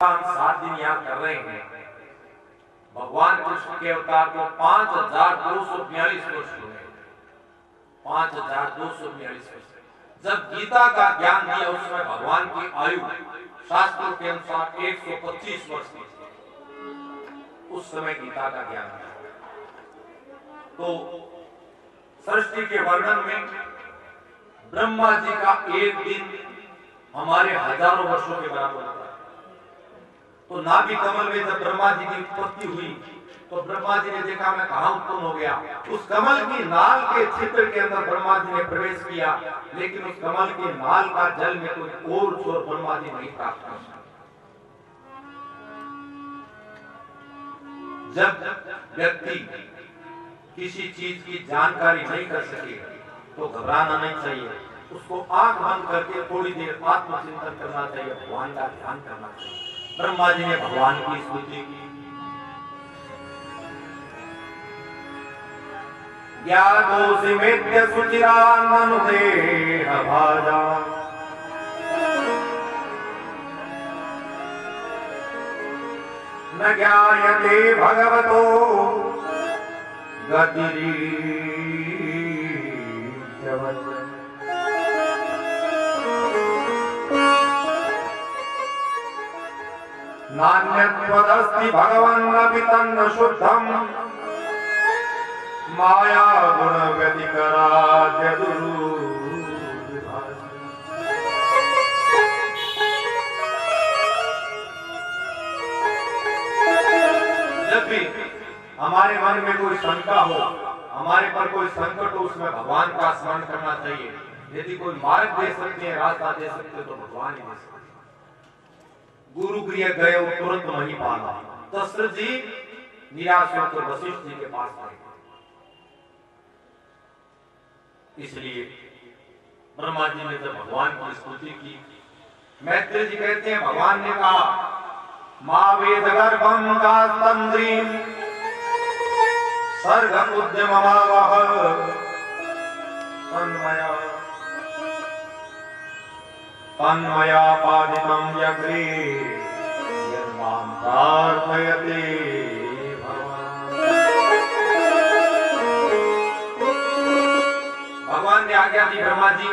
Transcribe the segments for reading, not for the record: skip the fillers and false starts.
हम 7 दिन याद कर रहे हैं। भगवान कृष्ण के अवतार को 5242 वर्ष हुए। 5242 वर्ष। जब गीता का ज्ञान दिया उस समय भगवान की आयु शास्त्रों के अनुसार 125 वर्ष थी। उस समय गीता का ज्ञान दिया। तो सृष्टि के वर्णन में ब्रह्मा जी का एक दिन हमारे हजारों वर्षों के बराबर होता है। तो नाभि कमल में जब ब्रह्मा जी की उत्पत्ति हुई तो ब्रह्मा जी ने देखा मैं कहां उत्पन्न हो गया। उस कमल की नाल के छिद्र के अंदर ब्रह्मा जी ने प्रवेश किया, लेकिन उस कमल की नाल का जल में कोई और छोर ब्रह्मा जी नहीं प्राप्त कर सके। जब व्यक्ति किसी चीज की जानकारी नहीं कर सके तो घबराना नहीं चाहिए। उसको आंख बंद करके थोड़ी देर आत्मचिंतन करना चाहिए, भगवान का ध्यान करना चाहिए। ब्रह्मा जी ने भगवान की स्तुति की। ज्ञातोऽसि मेत्य सुचिरान्ननुदेह भाजा न ज्ञायते भगवतो गतिरीत्यवत्। नान्यत्वदस्ति भगवन्नपि तन्न शुद्धम् माया गुण व्यतिकराद्य दुर्विभासि। जब भी हमारे मन में कोई शंका हो, हमारे पर कोई संकट हो, उसमें भगवान का स्मरण करना चाहिए। यदि कोई मार्ग दे सकते हैं, रास्ता दे सकते हैं, तो भगवान ही दे सकते हैं। गुरु गृह गए तुरंत नहीं पाना। दशरथ जी निराश होकर वशिष्ठ जी के पास गए। इसलिए ब्रह्मा जी ने जब भगवान की स्तुति की, मैत्री जी कहते हैं भगवान ने कहा मां वेद गर्भम गास्तंद्रीम सर्गम उद्यममावह तन्मया पादितं यग्रे यन्मां प्रार्थयते भगवान ने आज्ञा दी ब्रह्मा जी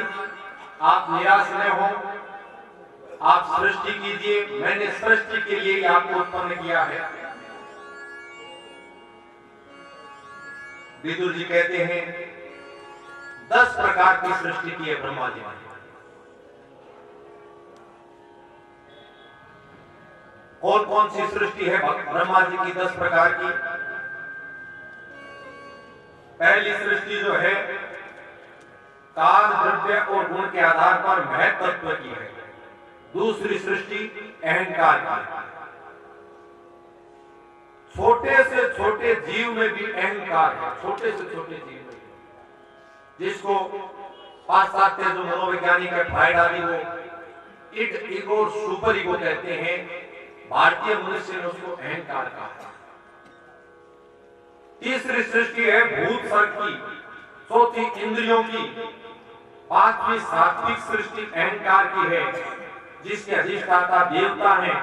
आप निराश न हो, आप सृष्टि कीजिए। मैंने सृष्टि के लिए ही आपको उत्पन्न किया है। विदुर जी कहते हैं 10 प्रकार की सृष्टि की है ब्रह्मा जी ने। कौन कौन सी सृष्टि है ब्रह्मा जी की 10 प्रकार की? पहली सृष्टि जो है काल द्रव्य और गुण के आधार पर महत्त्व की है। दूसरी सृष्टि अहंकार की। छोटे से छोटे जीव में भी अहंकार है। छोटे से छोटे जीव में, जिसको पाश्चात्य जो मनोवैज्ञानिक है फ्राइड आदि वो इड ईगो सुपर ईगो कहते हैं, भारतीय मनुष्य ने उसको अहंकार कहा। तीसरी सृष्टि है भूत सर्ग की, चौथी इंद्रियों की, पांचवी सात्विक सृष्टि अहंकार की है जिसके अधिष्ठाता देवता हैं।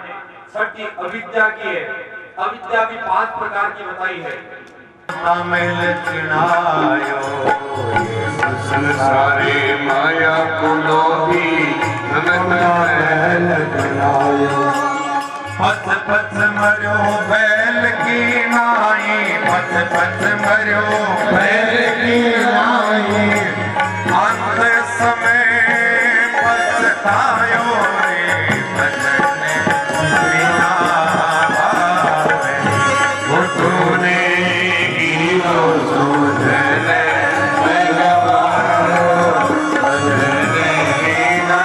छठी अविद्या की है। अविद्या भी 5 प्रकार की बताई है। संसारे माया कुलोभी पथ पथ मरो बैल की नाई, पथ पथ मरो बैल की नाई, अंत समय पछतायो रे भजन बिना भावे, वो तूने गिरो सुधन भजन बिना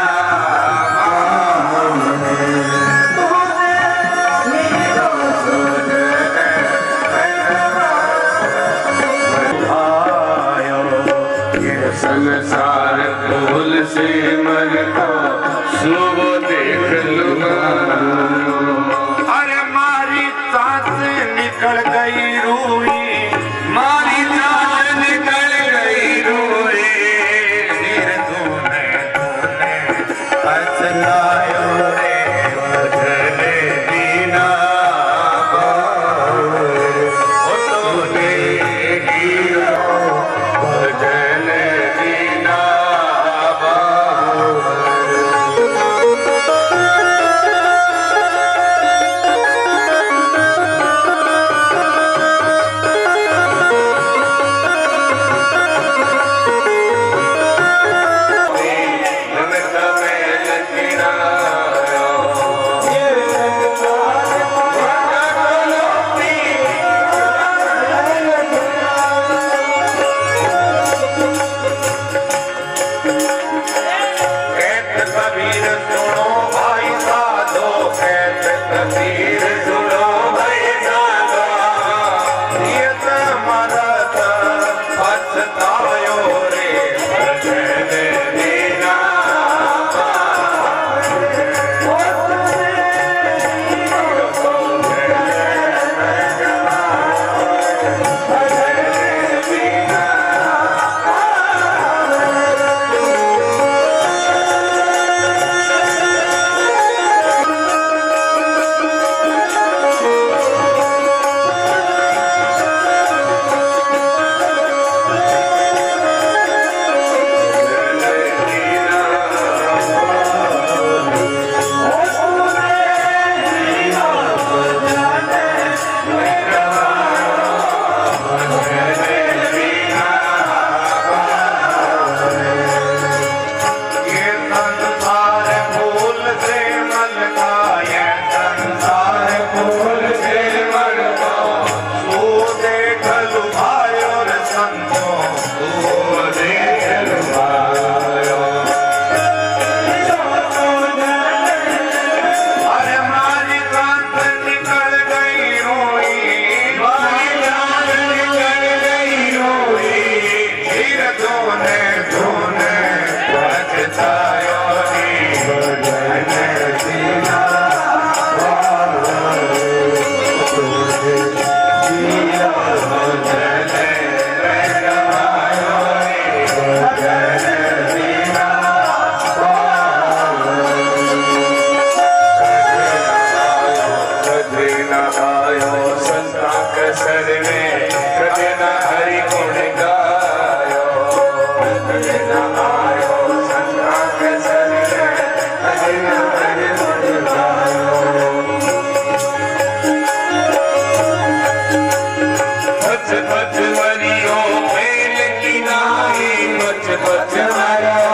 शरणे कदे न हरि गुण गायो कदे न आयो संगा के शरणे कदे न हरि गुण गायो बच बच मरियो खेल की नाई बच बच मरियो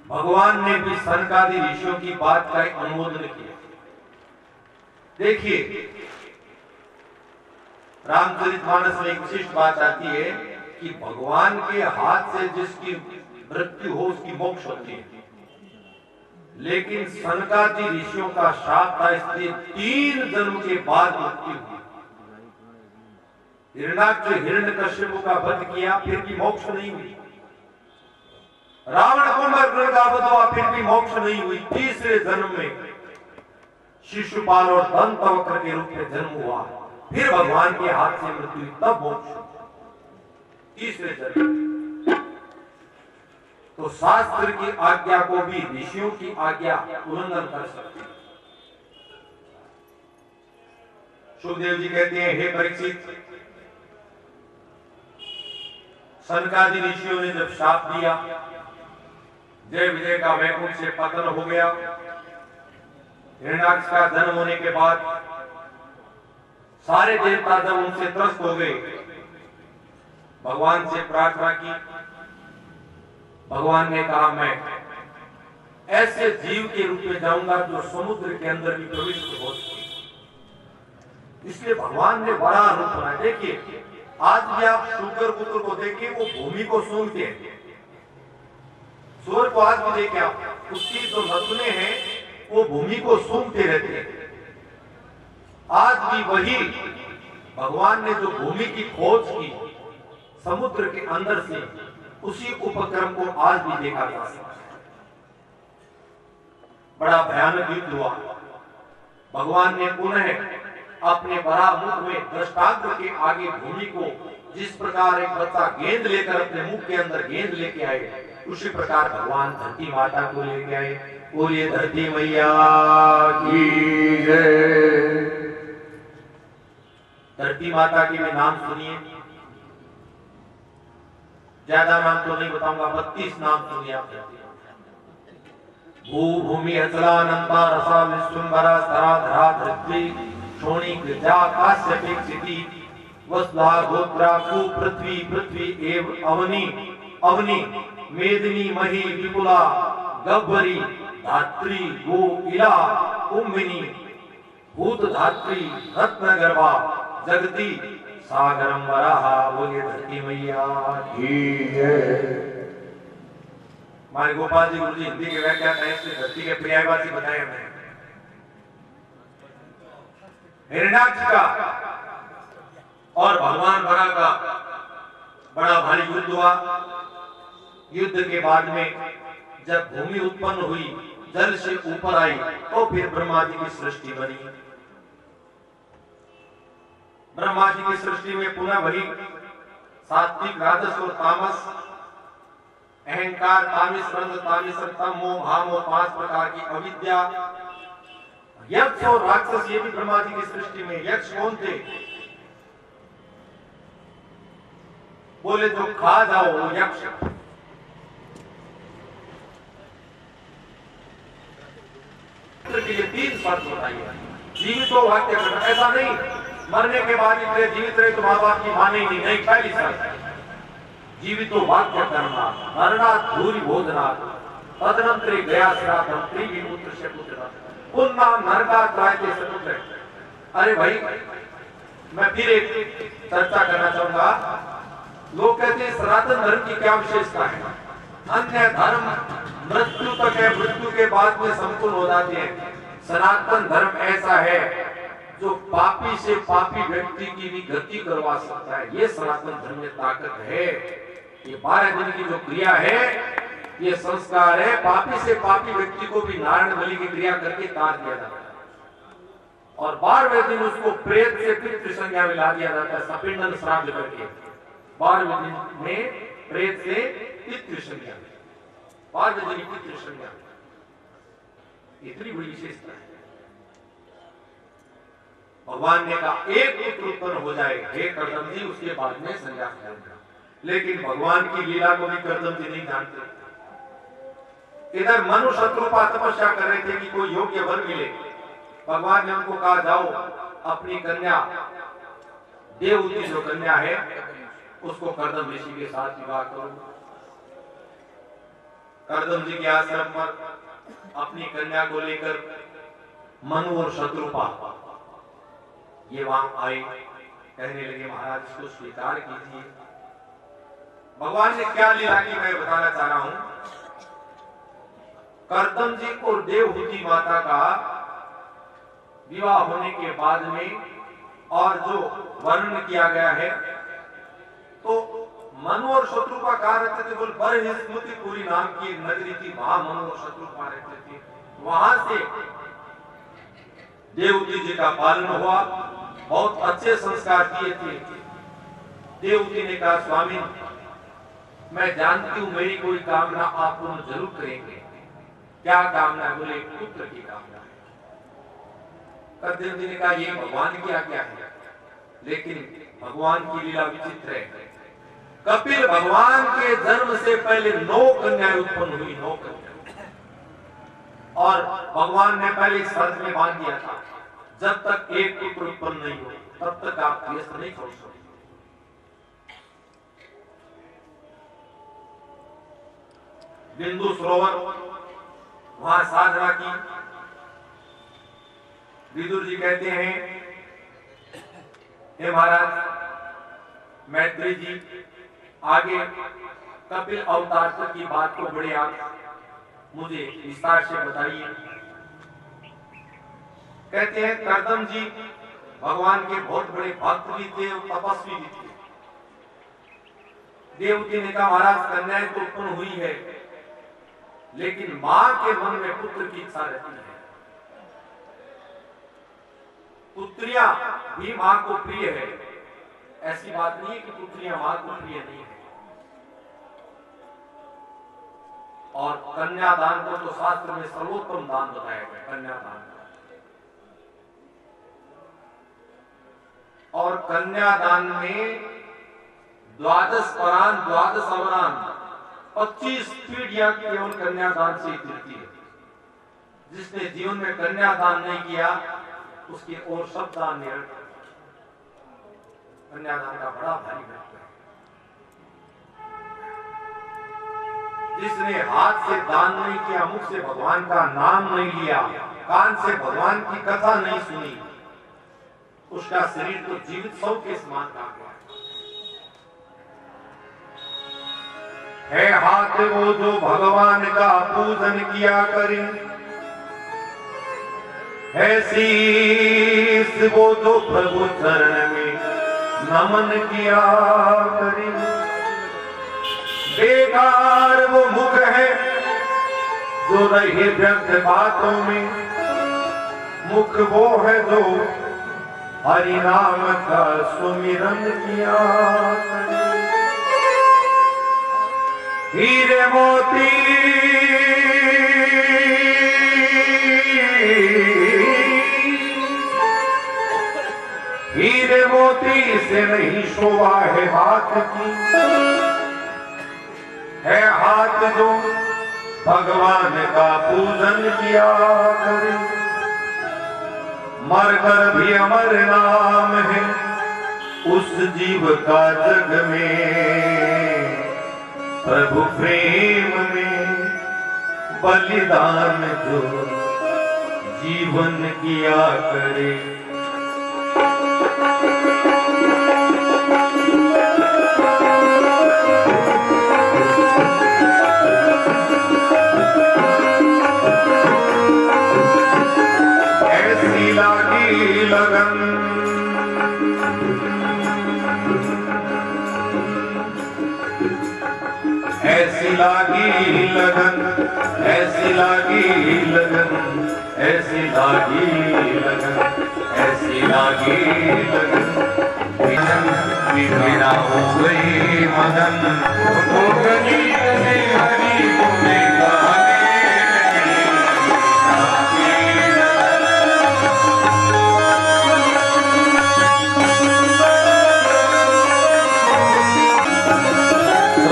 भगवान ने भी सनकादि ऋषियों की बात का अनुमोदन किया। देखिए रामचरितमानस में एक विशिष्ट बात आती है कि भगवान के हाथ से जिसकी मृत्यु हो उसकी मोक्ष होती है, लेकिन सनकादि ऋषियों का शाप था इसलिए 3 जन्म के बाद मृत्यु हुई। हिरण्याक्ष हिरण्यकश्यप का वध किया फिर भी मोक्ष नहीं हुई। रावण कुंभकर्ण का वध हुआ फिर भी मोक्ष नहीं हुई। तीसरे जन्म में शिशुपाल और दंतवक्र के रूप में जन्म हुआ, फिर भगवान के हाथ से मृत्यु तब मोक्ष। तीसरे जन्म तो शास्त्र की आज्ञा को भी ऋषियों की आज्ञा उल्लंघन कर सकते। सुखदेव जी कहते हैं, हे परीक्षित, सनकादि ऋषियों ने जब शाप दिया, जय विजय का वैकुंठ से पतन हो गया, हिरण्याक्ष का जन्म होने के बाद सारे देवता जब उनसे त्रस्त हो गए, भगवान से प्रार्थना की। भगवान ने कहा, मैं ऐसे जीव के रूप में जाऊंगा जो समुद्र के अंदर भी प्रविष्ट हो सके। इसलिए भगवान ने बड़ा रूप बनाया। देखिए आज भी आप शुक्र पुत्र को देखिए, वो भूमि को सूंघते हैं। सूअर को आज भी देखिए आप, उसकी जो नथुने हैं वो भूमि को सूंघते रहते हैं। आज भी वही भगवान ने जो भूमि की खोज की समुद्र के अंदर से, उसी उपक्रम को आज भी देखा जा सकता है। बड़ा भयानक युद्ध हुआ। भगवान ने पुनः अपने बरामुख में दृष्टांत के आगे भूमि को, जिस प्रकार एक बच्चा गेंद लेकर अपने मुख के अंदर गेंद लेके आए, उसी प्रकार भगवान धरती माता को लेके आए। बोलिए धरती मैया की जय। धरती माता के भी नाम सुनिए, ज्यादा नाम तो नहीं बताऊंगा, 32 नाम सुनिए आप। भू भूमि अचलानंता रसा विश्वंभरा धरा धरा धृत्वी शोणी गिरजा काश्यपिक सिद्धि वसुधा गोत्रा कु पृथ्वी पृथ्वी एव अवनी अवनी मेदिनी मही विपुला गब्बरी धात्री गो इला कुंभिनी भूत धात्री रत्न गर्भा जगती सागरम वराहा। बोलिए धरती मैया की जय। हमारे गोपाल जी गुरु जी हिंदी के व्याख्या से धरती के पर्यायवाची बताए हमें। हिरण्याक्ष का और भगवान बरा का बड़ा भारी युद्ध हुआ। युद्ध के बाद में जब भूमि उत्पन्न हुई, जल से ऊपर आई, तो फिर ब्रह्मा जी की सृष्टि बनी। ब्रह्मा जी की सृष्टि में पुनः वही सात्विक राजस और तामस, अहंकार, तामिस, रंग, तामिस, तम, मोह, भाव, 5 प्रकार की अविद्या, यक्ष और राक्षस, ये भी ब्रह्मा जी की सृष्टि में। यक्ष कौन थे? बोले जो खा जाओ वो यक्ष। पुत्र के लिए 3 शर्त बताई है। जीवित हो वाक्य करना, ऐसा नहीं मरने के बाद इतने जीवित रहे तो माँ बाप की माने ही नहीं। पहली शर्त जीवित हो वाक्य करना, मरना धूरी भोजना, तदनंतरे गया श्राद्धम त्रिविपुत्र से पुत्र पुन्ना नरका त्रायते से पुत्र। अरे भाई मैं फिर एक चर्चा करना चाहूंगा। लोग कहते हैं सनातन धर्म की क्या विशेषता है? अन्य धर्म मृत्यु तक है, मृत्यु के बाद में संपूर्ण हो जाते हैं। सनातन धर्म ऐसा है जो पापी से पापी व्यक्ति की भी गति करवा सकता है। ये सनातन धर्म में ताकत है। ये 12 दिन की जो क्रिया है, ये संस्कार है। पापी से पापी व्यक्ति को भी नारायण बलि की क्रिया करके तार दिया जाता है और 12वें दिन उसको प्रेत से पितृ संज्ञा में ला दिया जाता है, सपिंडन श्राद्ध करके। 12वें दिन में प्रेत से पितृ संज्ञा, 12वें दिन पितृ संज्ञा, इतनी बड़ी विशेषता है। भगवान ने कहा एक पुत्र उत्पन्न हो जाए, हे कर्दम जी, उसके बाद में संज्ञा करेगा। लेकिन भगवान की लीला को भी कर्दम जी नहीं जानते। इधर मनु शत्रुपा तपस्या कर रहे थे कि कोई योग्य वर मिले। भगवान ने उनको कहा जाओ अपनी कन्या देवहूति जो कन्या है उसको कर्दम ऋषि के साथ विवाह करो। कर्दम जी के आश्रम पर अपनी कन्या को लेकर मनु और शत्रुपा ये वहां आए, कहने लगे महाराज इसको स्वीकार कीजिए। भगवान ने क्या लीला की मैं बताना चाह रहा हूं। कर्दम जी और देवहूति माता का विवाह होने के बाद में और जो वर्णन किया गया है, तो मनु और शत्रुपा कहा रहते थे, बोल बर स्मृति पूरी नाम की एक नगरी थी, वहां मनु और शत्रुपा रहते थे। वहां से देवहूति जी का पालन हुआ, बहुत अच्छे संस्कार किए थे। देवहूति ने कहा स्वामी मैं जानती हूं मेरी कोई कामना आप पूर्ण जरूर करेंगे। क्या कामना है? बोले पुत्र की कामना है। कर्दम जी ने कहा ये भगवान की आज्ञा है, लेकिन भगवान की लीला विचित्र है। कपिल भगवान के जन्म से पहले 9 कन्याएं उत्पन्न हुई, 9 कन्याएं, और भगवान ने पहले शर्त में बांध दिया था जब तक एक पुत्र उत्पन्न नहीं हो तब तक आप गृहस्थ नहीं छोड़ सकते। बिंदु सरोवर वहां साधना की। विदुर जी कहते हैं हे महाराज मैत्री जी आगे कपिल अवतार तक की बात को बड़े आप मुझे विस्तार से बताइए। कहते हैं कर्दम जी भगवान के बहुत बड़े भक्त भी थे और तपस्वी भी थे। देवहूति ने कहा महाराज कन्याएं तो उत्पन्न हुई है, लेकिन मां के मन में पुत्र की इच्छा रहती है। पुत्रियां भी मां को प्रिय है, ऐसी बात नहीं है कि पुत्रियां मां को प्रिय नहीं है। और कन्यादान को तो शास्त्र में सर्वोत्तम दान बताया गया, कन्यादान। और कन्यादान में 12 परान 12 अवरान 25 पीढ़ियां केवल कन्यादान से गिरती है। जिसने जीवन में कन्यादान नहीं किया उसकी और सब दान निरर्थक। कन्यादान का बड़ा भारी महत्व है। जिसने हाथ से दान नहीं किया, मुख से भगवान का नाम नहीं लिया, कान से भगवान की कथा नहीं सुनी, उसका शरीर तो जीवित शव के समान का गया है। हाथ वो जो भगवान का पूजन किया करे, है शीश वो जो प्रभु चरण में नमन किया करे। बेकार वो मुख है जो रहे व्यर्थ बातों में, मुख वो है जो हरि नाम का सुमिरन किया करे। हीरे मोती हीरे मोती से नहीं शोभा है हाथ की, है हाथ जो भगवान का पूजन किया करे, मरकर भी अमर नाम है उस जीव का जग में। प्रभु प्रेम में बलिदान जो जीवन किया करे। ऐसी लागी लगन, ऐसी लागी लगन, ऐसी लागी लगन, ऐसी लागी लगन, ऐसी लागी लगन, मेरा हो गई मगन, हो गई हरि गुण गाने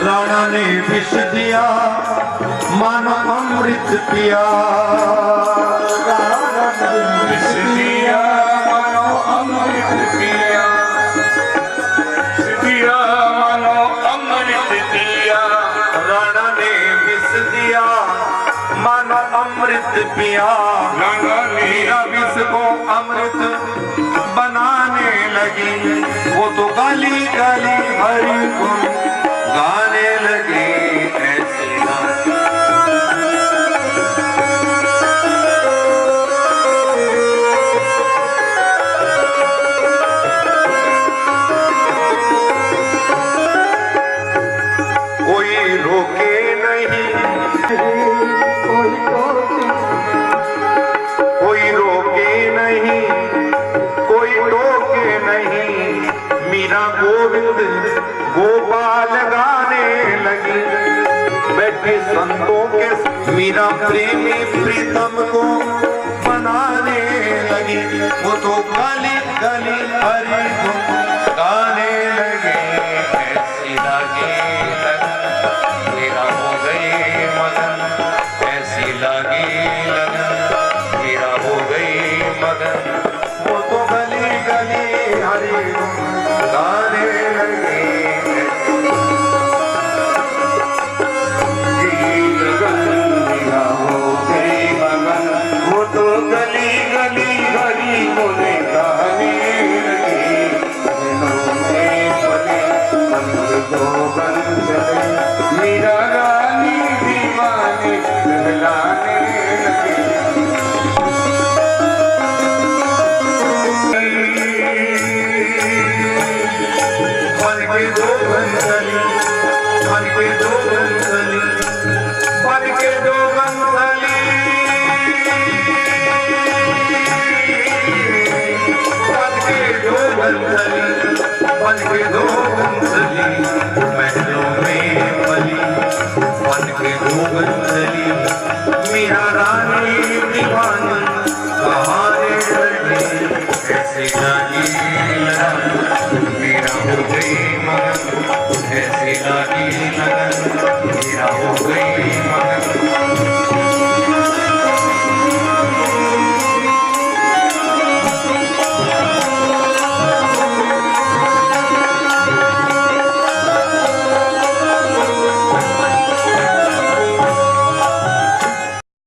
राणा ने विष दिया मानो अमृत पिया, राणा ने विष दिया मानो अमृत पिया, दिया मानो अमृत दिया। राणा ने विष दिया मानो अमृत पिया, राणा ने विष को अमृत बनाने लगी। वो तो गाली गाली हरि गुण गाने लगे। ऐसी कोई रोके नहीं, कोई रोके नहीं, कोई टोके नहीं। मीरा गोविंद गोपाल गाने लगी। बैठे संतों के मीरा प्रेमी प्रीतम को बनाने लगी। वो तो गली गली